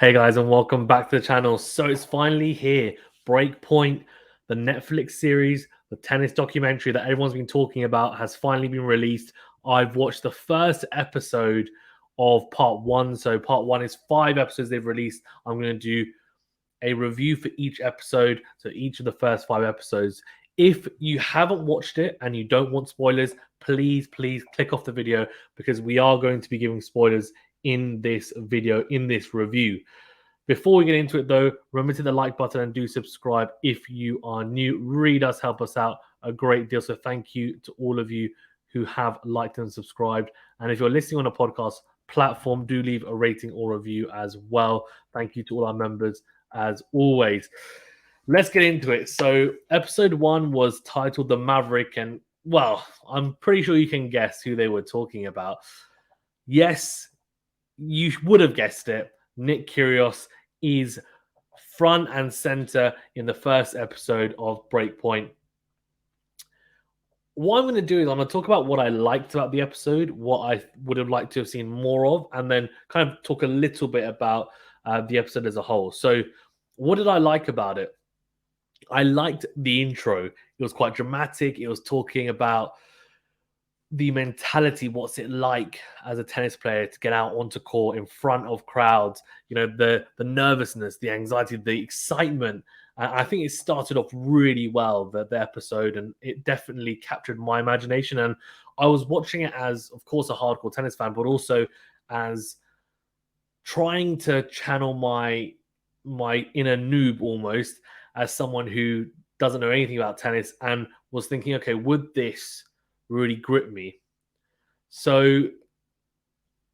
Hey guys, and welcome back to the channel. So it's finally here. Breakpoint, the Netflix series, the tennis documentary that everyone's been talking about, has finally been released. I've watched the first episode of part one. So part one is 5 episodes they've released. I'm going to do a review for each episode. So each of the first 5 episodes. If you haven't watched it and you don't want spoilers, please click off the video, because we are going to be giving spoilers in this video, in this review. Before we get into it though, remember to hit the like button and do subscribe if you are new. Really does help us out a great deal. So thank you to all of you who have liked and subscribed. And if you're listening on a podcast platform, do leave a rating or review as well. Thank you to all our members as always. Let's get into it. So episode 1 was titled The Maverick, and well, I'm pretty sure you can guess who they were talking about. Yes, you would have guessed it. Nick Kyrgios is front and center in the first episode of Breakpoint. What I'm going to do is I'm going to talk about what I liked about the episode, what I would have liked to have seen more of, and then kind of talk a little bit about the episode as a whole. So what did I like about it? I liked the intro. It was quite dramatic. It was talking about the mentality, what's it like as a tennis player to get out onto court in front of crowds, you know, the nervousness, the anxiety, the excitement. I think it started off really well, the episode, and it definitely captured my imagination. And I was watching it as, of course, a hardcore tennis fan, but also as trying to channel my inner noob, almost, as someone who doesn't know anything about tennis, and was thinking, okay, would this really grip me? So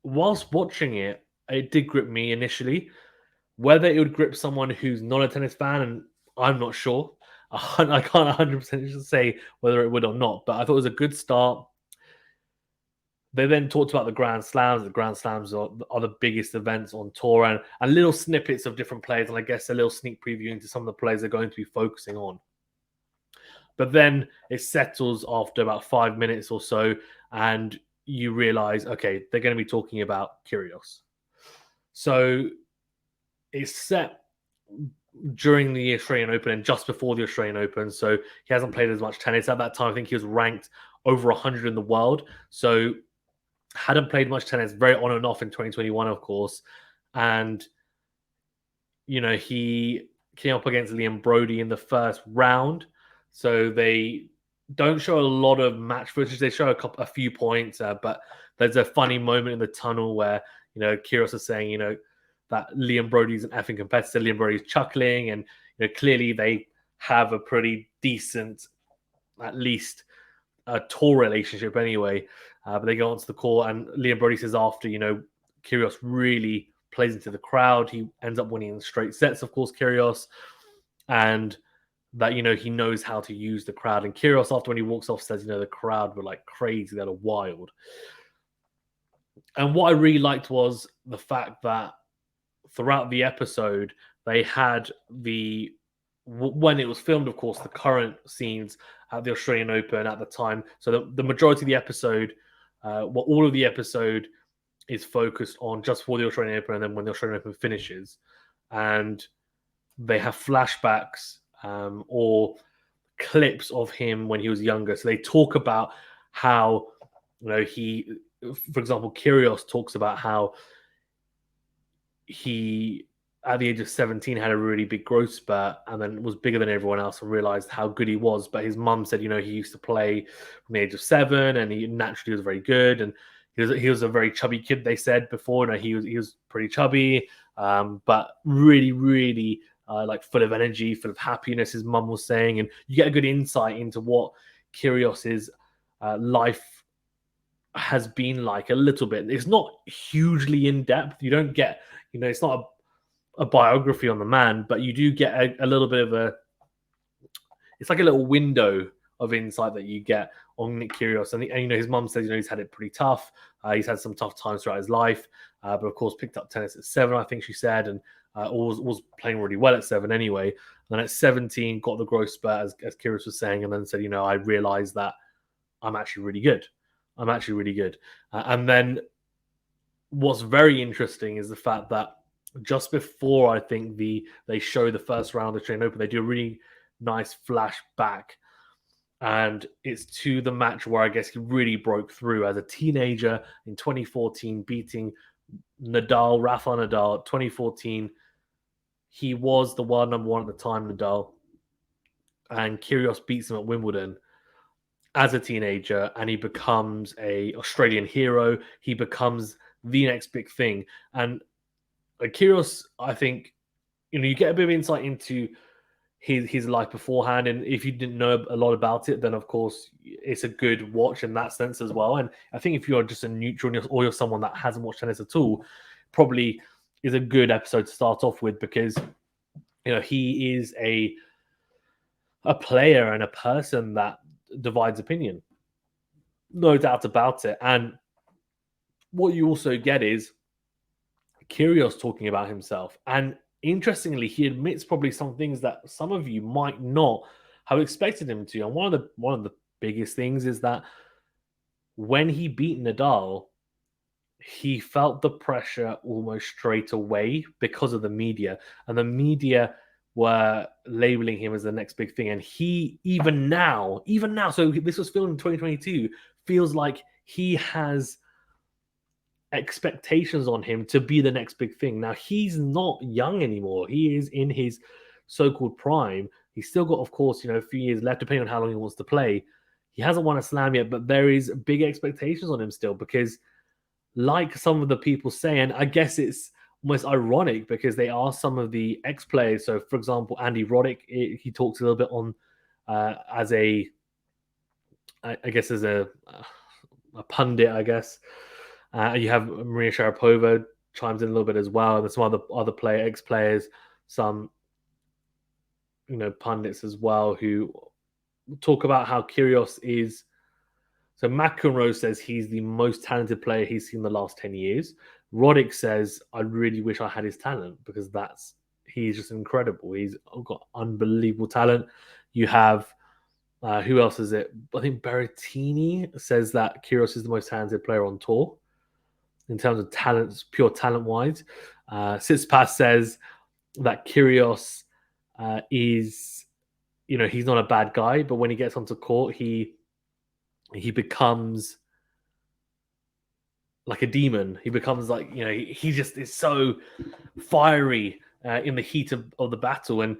whilst watching it, it did grip me initially. Whether it would grip someone who's not a tennis fan, and I'm not sure. I can't 100% say whether it would or not, but I thought it was a good start. They then talked about the Grand Slams. The Grand Slams are the biggest events on tour, and little snippets of different players, and I guess a little sneak preview into some of the players they're going to be focusing on. But then it settles after about 5 minutes or so, and you realize, okay, they're going to be talking about Kyrgios. So it's set during the Australian Open and just before the Australian Open. So he hasn't played as much tennis. At that time, I think he was ranked over 100 in the world. So hadn't played much tennis, very on and off in 2021, of course. And, you know, he came up against Liam Brody in the first round. So they don't show a lot of match footage. They show a few points, but there's a funny moment in the tunnel where, you know, Kyrgios is saying, you know, that Liam Brody's an effing competitor. Liam Brody's chuckling, and, you know, clearly they have a pretty decent, at least a tour relationship anyway. But they go onto the court, and Liam Brody says after, you know, Kyrgios really plays into the crowd. He ends up winning in straight sets, of course, Kyrgios, and that, you know, he knows how to use the crowd. And Kyrgios, after when he walks off, says, you know, the crowd were like crazy, they were wild. And what I really liked was the fact that throughout the episode, they had when it was filmed, of course, the current scenes at the Australian Open at the time. So the majority of the episode, all of the episode is focused on just for the Australian Open, and then when the Australian Open finishes. And they have flashbacks or clips of him when he was younger. So they talk about how, you know, for example, Kyrgios talks about how he, at the age of 17, had a really big growth spurt and then was bigger than everyone else and realized how good he was. But his mum said, you know, he used to play from the age of 7 and he naturally was very good. And he was a very chubby kid, they said before. No, he was pretty chubby, but really like full of energy, full of happiness, his mum was saying. And you get a good insight into what Kyrgios's life has been like a little bit. It's not hugely in depth. You don't get, you know, it's not a biography on the man, but you do get a little bit of it's like a little window of insight that you get on Nick Kyrgios. And you know, his mum says, you know, he's had it pretty tough. He's had some tough times throughout his life, but of course picked up tennis at 7, I think she said, and was playing really well at 7 anyway. And then at 17, got the growth spurt, as Kyrgios was saying, and then said, you know, I realized that I'm actually really good. And then what's very interesting is the fact that just before I think they show the first round of the Australian Open, they do a really nice flashback, and it's to the match where I guess he really broke through as a teenager in 2014, beating Rafa Nadal. 2014, he was the world number one at the time, Nadal, and Kyrgios beats him at Wimbledon as a teenager, and he becomes a Australian hero. He becomes the next big thing, and Kyrgios, I think, you get a bit of insight into his life beforehand, and if you didn't know a lot about it, then of course it's a good watch in that sense as well. And I think if you're just a neutral or you're someone that hasn't watched tennis at all, probably is a good episode to start off with, because he is a player and a person that divides opinion, no doubt about it. And what you also get is Kyrgios talking about himself, and interestingly, he admits probably some things that some of you might not have expected him to. And one of the biggest things is that when he beat Nadal, he felt the pressure almost straight away because of the media, and the media were labeling him as the next big thing. And he even now, so this was filmed in 2022, feels like he has expectations on him to be the next big thing. Now, he's not young anymore. He is in his so-called prime. He's still got, of course, a few years left, depending on how long he wants to play. He hasn't won a slam yet, but there is big expectations on him still, because like some of the people say, and I guess it's almost ironic because they are some of the ex-players. So, for example, Andy Roddick, he talks a little bit on as a pundit, I guess. You have Maria Sharapova chimes in a little bit as well. There's some other ex-players, some pundits as well, who talk about how Kyrgios is. So McEnroe says he's the most talented player he's seen in the last 10 years. Roddick says, I really wish I had his talent, because he's just incredible. He's got unbelievable talent. You have who else is it? I think Berrettini says that Kyrgios is the most talented player on tour in terms of talent, pure talent-wise. Tsitsipas says that Kyrgios is, he's not a bad guy, but when he gets onto court, he becomes like a demon. He becomes like, he just is so fiery in the heat of the battle. And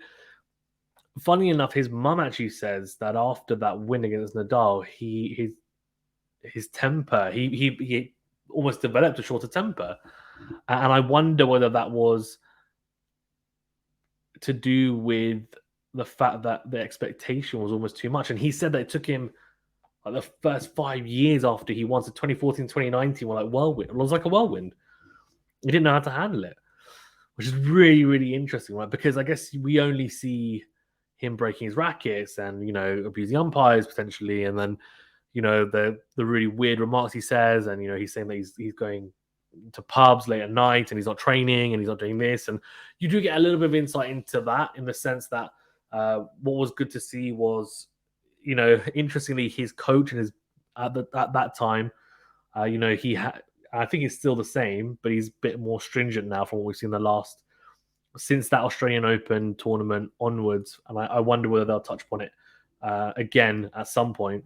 funny enough, his mum actually says that after that win against Nadal, his temper, he almost developed a shorter temper. And I wonder whether that was to do with the fact that the expectation was almost too much. And he said that it took him like the first 5 years after he won, so 2014, 2019 were like whirlwind. It was like a whirlwind. He didn't know how to handle it, which is really, really interesting, right? Because I guess we only see him breaking his rackets and, abusing umpires potentially. And then, the really weird remarks he says. And, he's saying that he's going to pubs late at night and he's not training and he's not doing this. And you do get a little bit of insight into that, in the sense that what was good to see was, interestingly, his coach and at that time, he had, I think it's still the same, but he's a bit more stringent now from what we've seen since that Australian Open tournament onwards. And I wonder whether they'll touch upon it again at some point.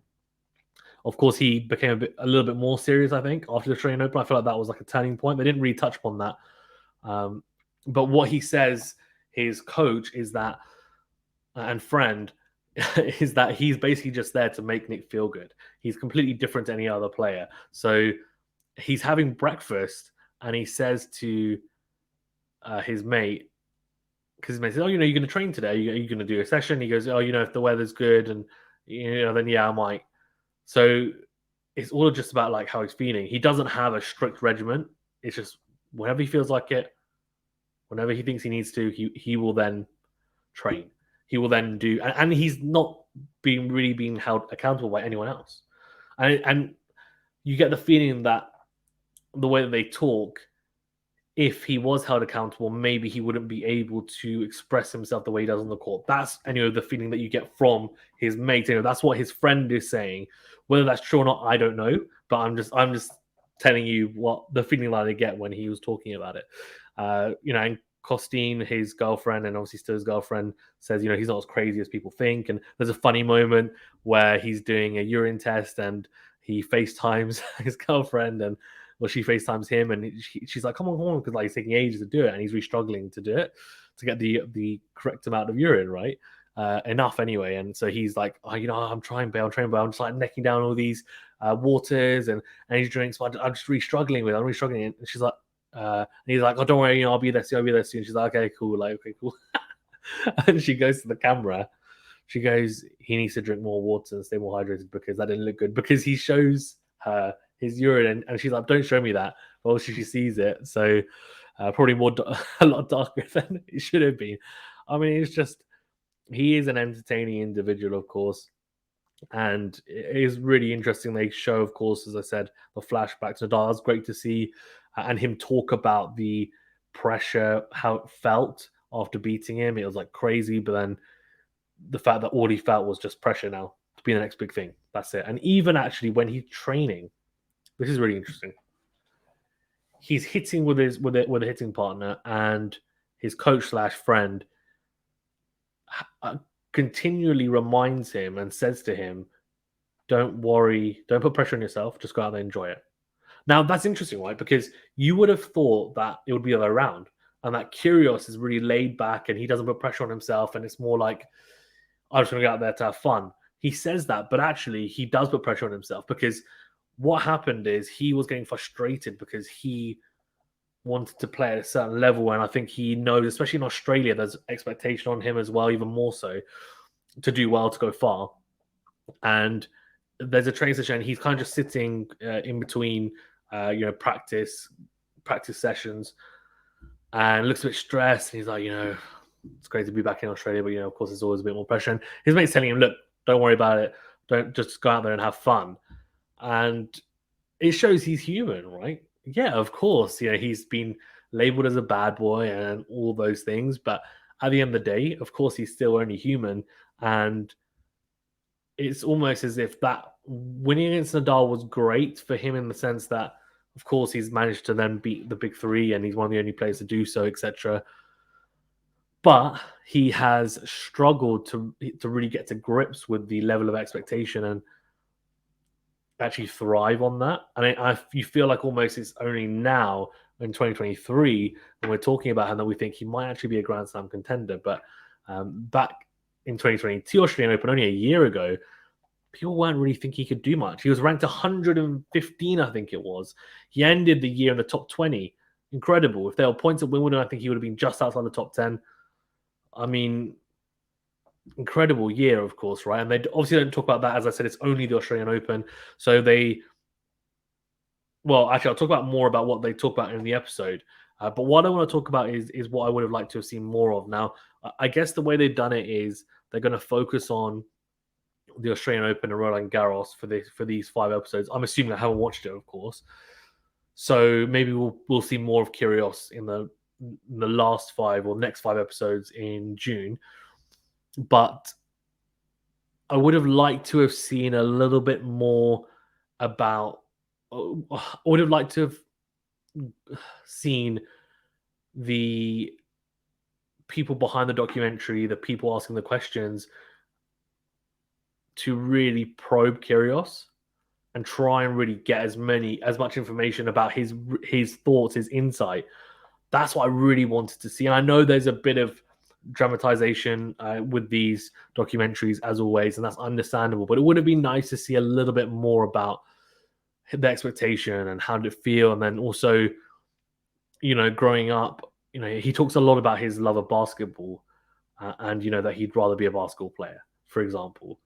Of course, he became a little bit more serious, I think, after the Australian Open. I feel like that was like a turning point. They didn't really touch upon that. But what he says, his coach, is that, and friend, is that he's basically just there to make Nick feel good. He's completely different to any other player. So he's having breakfast and he says to his mate, because his mate says, oh, you're going to train today? Are you going to do a session? He goes, oh, if the weather's good, and then yeah, I might. So it's all just about like how he's feeling. He doesn't have a strict regimen. It's just whenever he feels like it, whenever he thinks he needs to, he will then train. He will then do, and he's not being held accountable by anyone else. And you get the feeling that the way that they talk, if he was held accountable, maybe he wouldn't be able to express himself the way he does on the court. That's the feeling that you get from his mate. That's what his friend is saying. Whether that's true or not, I don't know. But I'm just telling you what the feeling that I get when he was talking about it. And Costine, his girlfriend, and obviously still his girlfriend, says, he's not as crazy as people think. And there's a funny moment where he's doing a urine test and he FaceTimes his girlfriend, and well, she FaceTimes him, and she's like, come on, because like, it's taking ages to do it, and he's really struggling to do it, to get the correct amount of urine, right? Enough anyway. And so he's like, oh, I'm trying, babe, I'm just like necking down all these waters and energy drinks, but I'm just really struggling with it. I'm really struggling. And she's like, and he's like, oh, don't worry, I'll be there soon. She's like, okay, cool. Like, okay, cool. And she goes to the camera. She goes, he needs to drink more water and stay more hydrated because that didn't look good. Because he shows her his urine, and she's like, don't show me that. But also she sees it. So probably a lot darker than it should have been. I mean, it's just, he is an entertaining individual, of course. And it is really interesting. They show, of course, as I said, the flashbacks to Nadal. It's great to see, and him talk about the pressure, how it felt after beating him. It was like crazy, but then the fact that all he felt was just pressure now to be the next big thing. That's it. And even actually when he's training, this is really interesting. He's hitting with a hitting partner, and his coach slash friend continually reminds him and says to him, don't worry, don't put pressure on yourself, just go out there and enjoy it. Now that's interesting, right? Because you would have thought that it would be the other way around, and that Kyrgios is really laid back and he doesn't put pressure on himself, and it's more like, I'm just going to go out there to have fun. He says that, but actually he does put pressure on himself, because what happened is he was getting frustrated because he wanted to play at a certain level, and I think he knows, especially in Australia, there's expectation on him as well, even more so, to do well, to go far. And there's a training session, and he's kind of just sitting in between, practice sessions, and looks a bit stressed. And he's like, it's great to be back in Australia, but of course, there's always a bit more pressure. And his mate's telling him, look, don't worry about it. Don't, just go out there and have fun. And it shows he's human, right? Yeah, of course. He's been labeled as a bad boy and all those things, but at the end of the day, of course, he's still only human. And it's almost as if that winning against Nadal was great for him, in the sense that, of course, he's managed to then beat the big three, and he's one of the only players to do so, etc. But he has struggled to really get to grips with the level of expectation and actually thrive on that. And you feel like almost it's only now in 2023 when we're talking about him that we think he might actually be a Grand Slam contender. But back in 2022 Australian Open, only a year ago, people weren't really thinking he could do much. He was ranked 115, I think it was. He ended the year in the top 20. Incredible. If there were points at Wimbledon, I think he would have been just outside the top 10. I mean, incredible year, of course, right? And they obviously don't talk about that. As I said, it's only the Australian Open. So well, actually, I'll talk about more about what they talk about in the episode. But what I want to talk about is what I would have liked to have seen more of. Now, I guess the way they've done it is they're going to focus on the Australian Open and Roland Garros for these 5 episodes. I'm assuming I haven't watched it, of course. So maybe we'll see more of Kyrgios in the last 5 or next 5 episodes in June. But I would have liked to have seen a little bit more about. I would have liked to have seen the people behind the documentary, the people asking the questions, to really probe Kyrgios and try and really get as much information about his thoughts, his insight. That's what I really wanted to see. And I know there's a bit of dramatization with these documentaries, as always, and that's understandable. But it would have been nice to see a little bit more about the expectation and how did it feel. And then also, growing up, he talks a lot about his love of basketball, and that he'd rather be a basketball player, for example.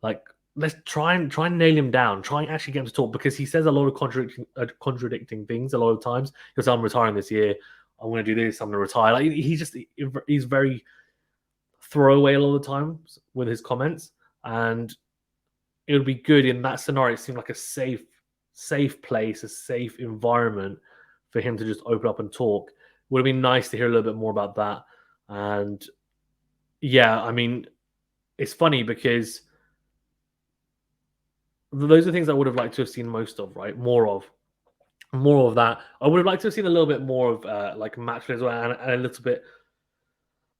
Like, let's try and nail him down. Try and actually get him to talk, because he says a lot of contradicting things a lot of times. He'll say, I'm retiring this year. I'm going to do this. I'm going to retire. Like, he's very throwaway a lot of the time with his comments. And it would be good in that scenario. It seemed like a safe place, a safe environment for him to just open up and talk. It would have been nice to hear a little bit more about that. And yeah, I mean, it's funny because those are things I would have liked to have seen most of, right? More of. more of that. I would have liked to have seen a little bit more of like match play as well, and a little bit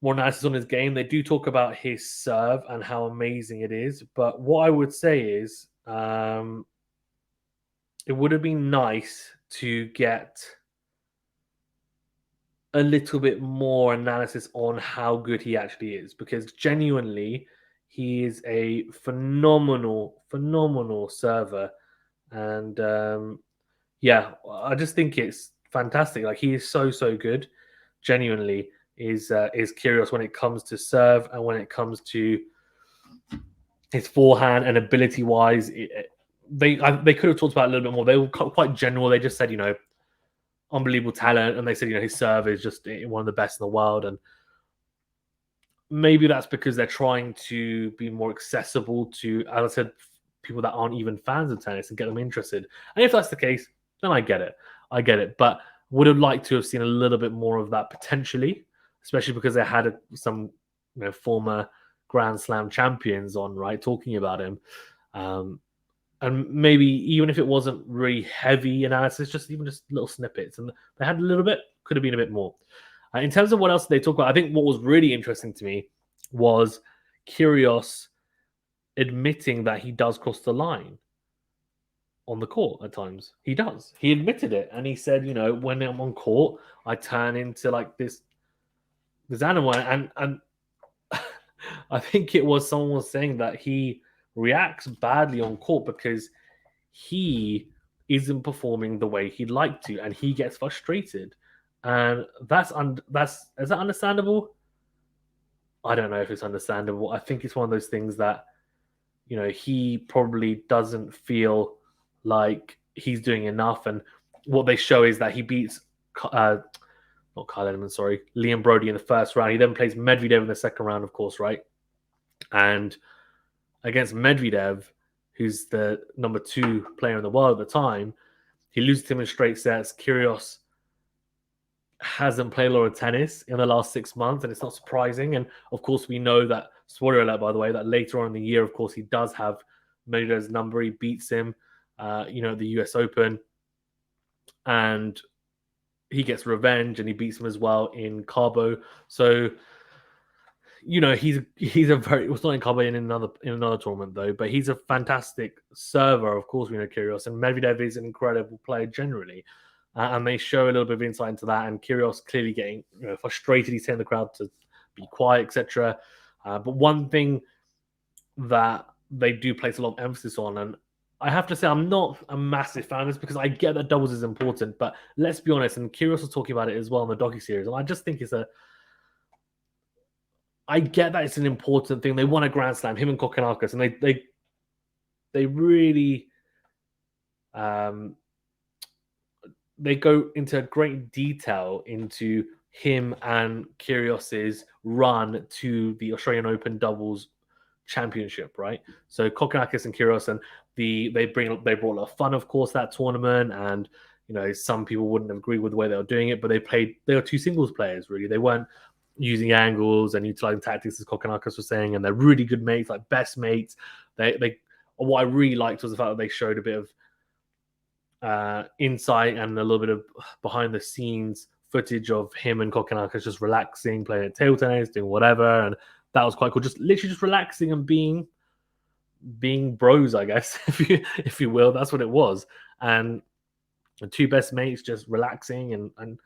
more analysis on his game. They do talk about his serve and how amazing it is, but what I would say is it would have been nice to get a little bit more analysis on how good he actually is, because genuinely he is a phenomenal server. And yeah, I just think it's fantastic. Like, he is so good. Genuinely is curious when it comes to serve and when it comes to his forehand and ability wise. They could have talked about it a little bit more. They were quite general. They just said, unbelievable talent, and they said, his serve is just one of the best in the world. And maybe that's because they're trying to be more accessible to, as I said, people that aren't even fans of tennis and get them interested. And if that's the case, then I get it. But would have liked to have seen a little bit more of that potentially, especially because they had some former Grand Slam champions on, right, talking about him. And maybe even if it wasn't really heavy analysis, just little snippets, and they had a little bit, could have been a bit more. In terms of what else they talk about, I think what was really interesting to me was Kyrgios admitting that he does cross the line on the court at times. He does. He admitted it, and he said, when I'm on court, I turn into like this animal, and I think it was someone was saying that he reacts badly on court because he isn't performing the way he'd like to, and he gets frustrated. And is that understandable? I don't know if it's understandable. I think it's one of those things that he probably doesn't feel like he's doing enough. And what they show is that he beats not Kyle Edmund, sorry, Liam Brody in the first round. He then plays Medvedev in the second round, of course, right? And against Medvedev, who's the number 2 player in the world at the time, he loses to him in straight sets. Kyrgios hasn't played a lot of tennis in the last 6 months, and it's not surprising. And of course, we know that, spoiler alert, by the way, that later on in the year, of course, he does have Medvedev's number. He beats him, at the US Open, and he gets revenge, and he beats him as well in Cabo. So, he's a very, it was not in Cabo, in another tournament though, but he's a fantastic server. Of course, we know Kyrgios, and Medvedev is an incredible player generally. And they show a little bit of insight into that. And Kyrgios clearly getting frustrated. He's telling the crowd to be quiet, etc. But one thing that they do place a lot of emphasis on, and I have to say I'm not a massive fan of this, because I get that doubles is important, but let's be honest, and Kyrgios was talking about it as well in the docu-series, and I just think I get that it's an important thing. They won a Grand Slam, him and Kokkinakis, and they really they go into great detail into him and Kyrgios's run to the Australian Open doubles championship, right? So Kokkinakis and Kyrgios, and they brought a lot of fun, of course, that tournament. And some people wouldn't agree with the way they were doing it, but they were 2 singles players, really. They weren't using angles and utilizing tactics, as Kokkinakis was saying, and they're really good mates, like best mates. What I really liked was the fact that they showed a bit of insight and a little bit of behind the scenes footage of him and Kokkinakis just relaxing, playing at table tennis, doing whatever, and that was quite cool. Just literally just relaxing and being bros, I guess, if you will. That's what it was. And the 2 best mates just relaxing and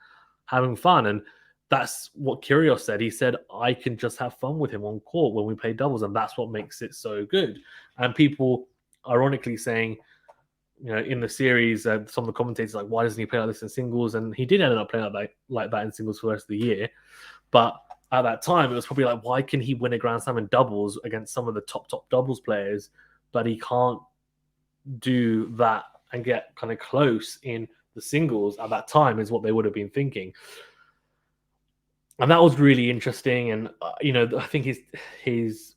having fun. And that's what Kyrgios said. He said, I can just have fun with him on court when we play doubles, and that's what makes it so good. And people ironically saying, in the series, some of the commentators like, why doesn't he play like this in singles? And he did end up playing like that in singles for the rest of the year. But at that time, it was probably like, why can he win a Grand Slam in doubles against some of the top doubles players, but he can't do that and get kind of close in the singles at that time, is what they would have been thinking. And that was really interesting. And, I think his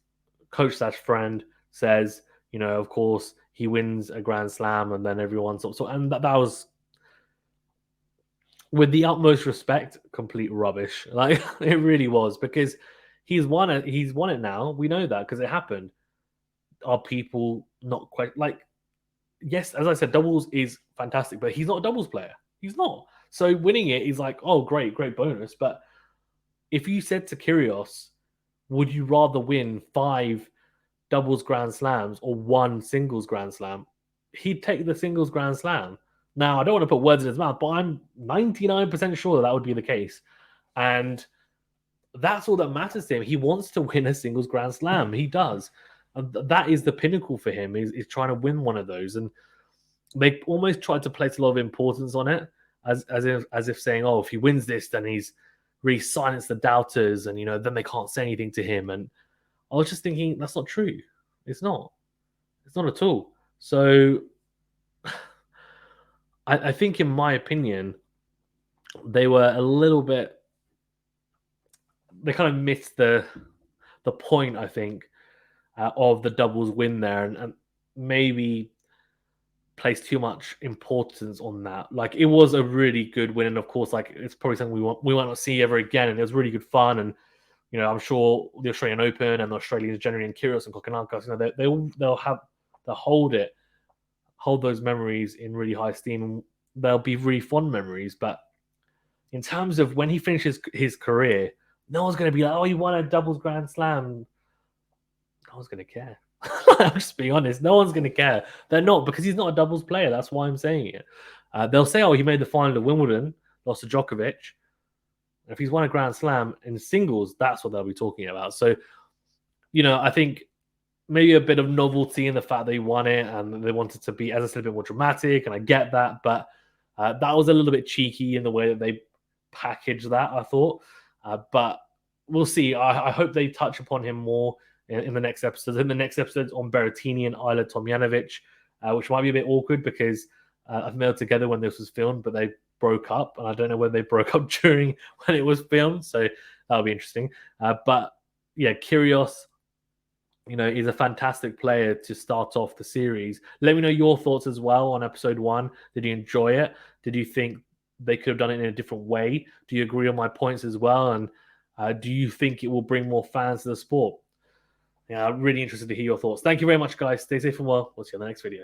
coach / friend says, of course, he wins a Grand Slam, and then everyone's so, and that was, with the utmost respect, complete rubbish. Like, it really was, because he's won it. He's won it now. We know that because it happened. Are people not quite like? yes, as I said, doubles is fantastic, but he's not a doubles player. He's not. So winning it is like, oh, great, great bonus. But if you said to Kyrgios, would you rather win 5 doubles Grand Slams or 1 singles Grand Slam? He'd take the singles Grand Slam. Now, I don't want to put words in his mouth, but I'm 99% sure that would be the case. And that's all that matters to him. He wants to win a singles Grand Slam. He does. And that is the pinnacle for him, is trying to win one of those. And they almost tried to place a lot of importance on it, as if saying, oh, if he wins this, then he's really silenced the doubters, and then they can't say anything to him. And I was just thinking, that's not true. It's not. It's not at all. So I think, in my opinion, they were a little bit. They kind of missed the point, I think, of the doubles win there, and maybe place too much importance on that. Like, it was a really good win, and of course, like, it's probably something we might not see ever again. And it was really good fun, and I'm sure the Australian Open and the Australians generally, and Kyrgios and Kokkinakis, they'll hold those memories in really high esteem, and they'll be really fond memories. But in terms of when he finishes his career, no one's going to be like, oh, he won a doubles Grand Slam. No one's going to care. I'm just being honest. No one's going to care. They're not, because he's not a doubles player. That's why I'm saying it. They'll say, oh, he made the final of Wimbledon, lost to Djokovic. If he's won a Grand Slam in singles, that's what they'll be talking about. So, I think maybe a bit of novelty in the fact that he won it, and they wanted to be, as I said, a bit more dramatic, and I get that. But that was a little bit cheeky in the way that they packaged that, I thought. But we'll see. I hope they touch upon him more in the next episodes. In the next episodes on Berrettini and Isla Tomjanovic, which might be a bit awkward because I think they were together when this was filmed, but they broke up, and I don't know whether they broke up during when it was filmed, so that'll be interesting. But yeah, Kyrgios, is a fantastic player to start off the series. Let me know your thoughts as well on episode 1. Did you enjoy it? Did you think they could have done it in a different way? Do you agree on my points as well? And do you think it will bring more fans to the sport? Yeah, I'm really interested to hear your thoughts. Thank you very much, guys. Stay safe and well. We'll see you on the next video.